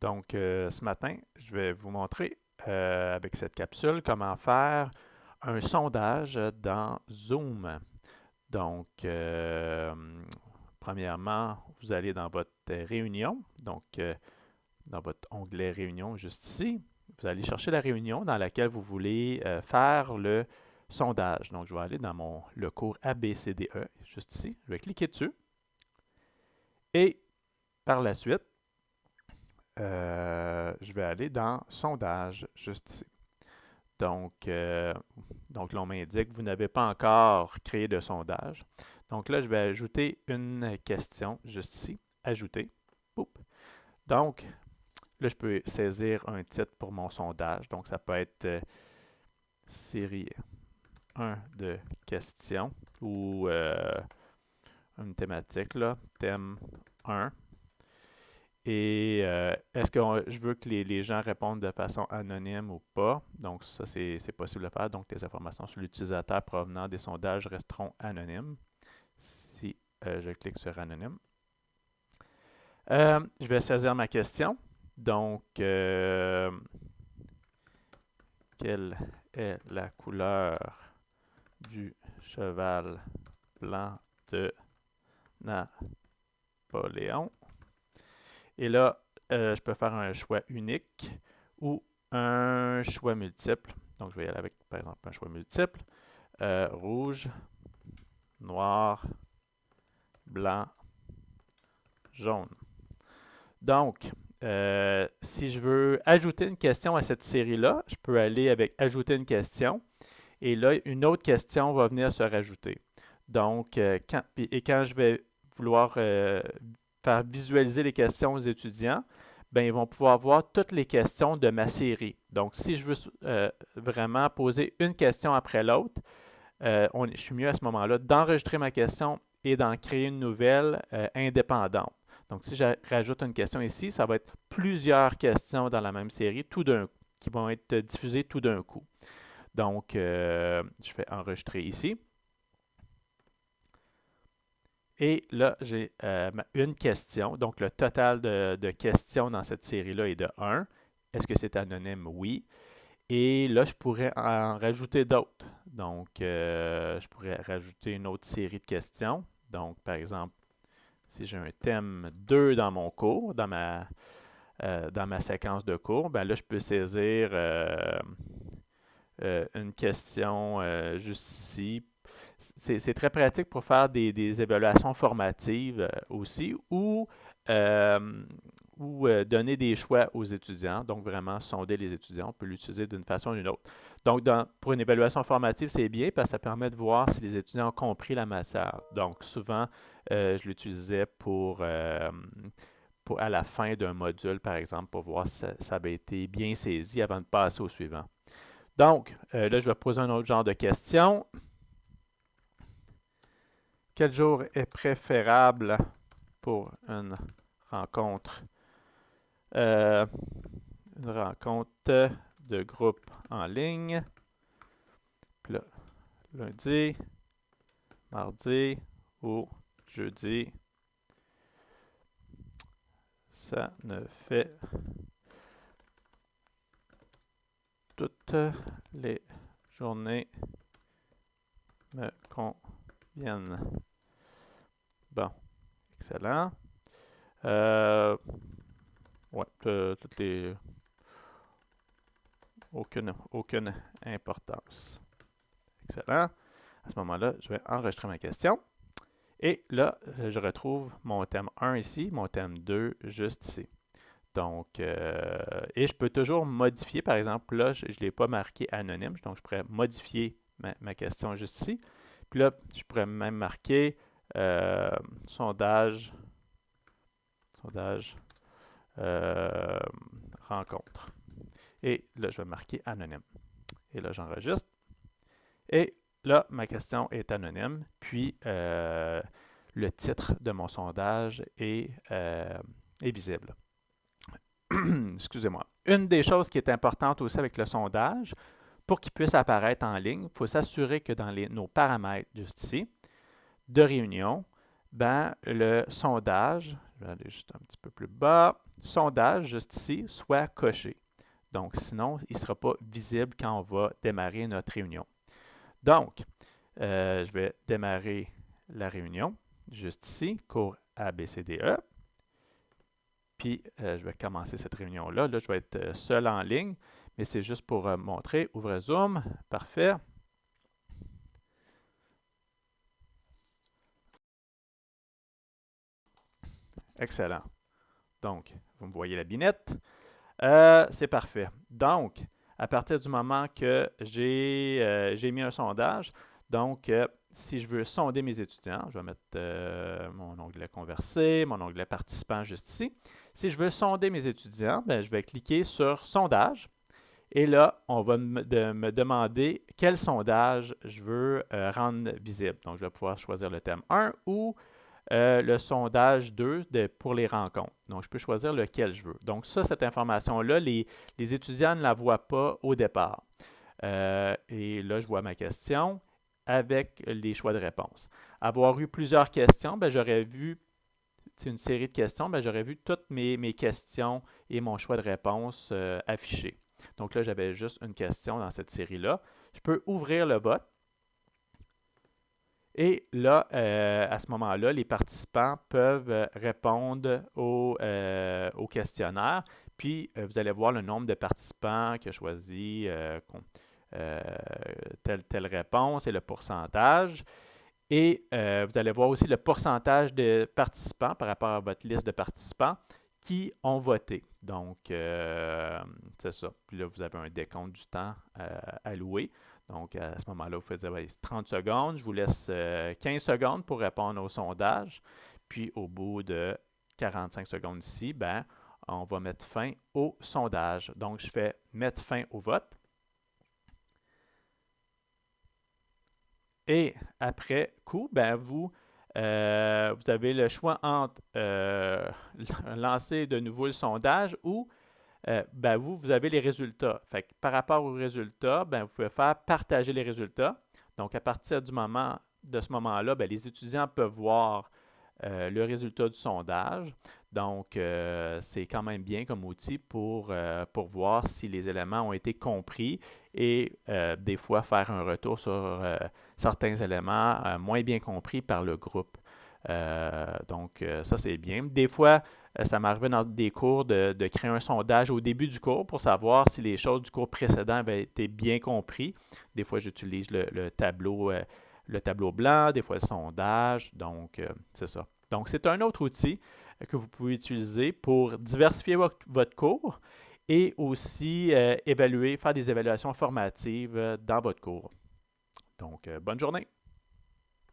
Donc, ce matin, je vais vous montrer avec cette capsule comment faire un sondage dans Zoom. Donc, premièrement, vous allez dans votre réunion, donc dans votre onglet Réunion juste ici. Vous allez chercher la réunion dans laquelle vous voulez faire le sondage. Donc, je vais aller dans le cours ABCDE, juste ici. Je vais cliquer dessus. Et par la suite, je vais aller dans Sondage, juste ici. Donc là, on m'indique que vous n'avez pas encore créé de sondage. Donc là, je vais ajouter une question juste ici. Ajouter. Boop. Donc, là, je peux saisir un titre pour mon sondage. Donc, ça peut être série 1 de questions ou une thématique, là, thème 1. Et est-ce que je veux que les gens répondent de façon anonyme ou pas? Donc, ça, c'est possible de faire. Donc, les informations sur l'utilisateur provenant des sondages resteront anonymes. Si je clique sur anonyme. Je vais saisir ma question. Donc, quelle est la couleur du cheval blanc de Napoléon? Et là, je peux faire un choix unique ou un choix multiple. Donc, je vais y aller avec, par exemple, un choix multiple. Rouge, noir, blanc, jaune. Donc, si je veux ajouter une question à cette série-là, je peux aller avec ajouter une question. Et là, une autre question va venir se rajouter. Donc, quand je vais vouloir faire visualiser les questions aux étudiants, ben, ils vont pouvoir voir toutes les questions de ma série. Donc, si je veux vraiment poser une question après l'autre, je suis mieux à ce moment-là d'enregistrer ma question et d'en créer une nouvelle indépendante. Donc, si je rajoute une question ici, ça va être plusieurs questions dans la même série qui vont être diffusées tout d'un coup. Donc, je fais enregistrer ici. Et là, j'ai une question. Donc, le total de questions dans cette série-là est de 1. Est-ce que c'est anonyme? Oui. Et là, je pourrais en rajouter d'autres. Donc, je pourrais rajouter une autre série de questions. Donc, par exemple, si j'ai un thème 2 dans mon cours, dans ma séquence de cours, ben là, je peux saisir une question juste ici. C'est très pratique pour faire des évaluations formatives aussi ou donner des choix aux étudiants. Donc, vraiment sonder les étudiants. On peut l'utiliser d'une façon ou d'une autre. Donc, pour une évaluation formative, c'est bien parce que ça permet de voir si les étudiants ont compris la matière. Donc, souvent, je l'utilisais à la fin d'un module, par exemple, pour voir si ça avait été bien saisi avant de passer au suivant. Donc, là, je vais poser un autre genre de question. Quel jour est préférable pour une rencontre? Une rencontre de groupe en ligne. Puis là, lundi, mardi ou jeudi. Ça ne fait toutes les journées me conviennent. Bon, excellent. Ouais, toutes les. Aucune importance. Excellent. À ce moment-là, je vais enregistrer ma question. Et là, je retrouve mon thème 1 ici, mon thème 2 juste ici. Donc, et je peux toujours modifier, par exemple, là, je ne l'ai pas marqué anonyme, donc je pourrais modifier ma question juste ici. Puis là, je pourrais même marquer sondage rencontre. Et là, je vais marquer anonyme. Et là, j'enregistre. Et là, ma question est anonyme. Puis, le titre de mon sondage est visible. Excusez-moi. Une des choses qui est importante aussi avec le sondage, pour qu'il puisse apparaître en ligne, il faut s'assurer que dans nos paramètres, juste ici, de réunion, ben, le sondage, je vais aller juste un petit peu plus bas, sondage, juste ici, soit coché. Donc, sinon, il ne sera pas visible quand on va démarrer notre réunion. Donc, je vais démarrer la réunion, juste ici, cours ABCDE. Puis, je vais commencer cette réunion-là. Là, je vais être seul en ligne, mais c'est juste pour montrer. Ouvre Zoom. Parfait. Excellent. Donc, vous me voyez la binette. C'est parfait. Donc, à partir du moment que j'ai mis un sondage, donc, si je veux sonder mes étudiants, je vais mettre mon onglet Converser, mon onglet Participants juste ici. Si je veux sonder mes étudiants, je vais cliquer sur Sondage. Et là, on va me demander quel sondage je veux rendre visible. Donc, je vais pouvoir choisir le thème 1 ou le sondage 2 pour les rencontres. Donc, je peux choisir lequel je veux. Donc, ça, cette information-là, les étudiants ne la voient pas au départ. Et là, je vois ma question avec les choix de réponse. Avoir eu plusieurs questions, j'aurais vu une série de questions, j'aurais vu toutes mes questions et mon choix de réponse affichés. Donc là, j'avais juste une question dans cette série-là. Je peux ouvrir le bot. Et là, à ce moment-là, les participants peuvent répondre au questionnaire. Puis, vous allez voir le nombre de participants qui ont choisi telle réponse et le pourcentage. Et vous allez voir aussi le pourcentage de participants par rapport à votre liste de participants qui ont voté. Donc, c'est ça. Puis là, vous avez un décompte du temps alloué. Donc, à ce moment-là, vous pouvez dire 30 secondes. Je vous laisse 15 secondes pour répondre au sondage. Puis, au bout de 45 secondes ici, on va mettre fin au sondage. Donc, je fais mettre fin au vote. Et après coup, vous avez le choix entre lancer de nouveau le sondage ou vous avez les résultats. Fait que par rapport aux résultats, vous pouvez faire partager les résultats. Donc, à partir de ce moment-là, les étudiants peuvent voir le résultat du sondage. Donc, c'est quand même bien comme outil pour voir si les éléments ont été compris et des fois faire un retour sur certains éléments moins bien compris par le groupe. Donc, ça, c'est bien. Des fois, ça m'arrivait dans des cours de créer un sondage au début du cours pour savoir si les choses du cours précédent avaient été bien compris. Des fois, j'utilise le tableau blanc, des fois le sondage. Donc, c'est ça. Donc, c'est un autre outil que vous pouvez utiliser pour diversifier votre cours et aussi faire des évaluations formatives dans votre cours. Donc, bonne journée!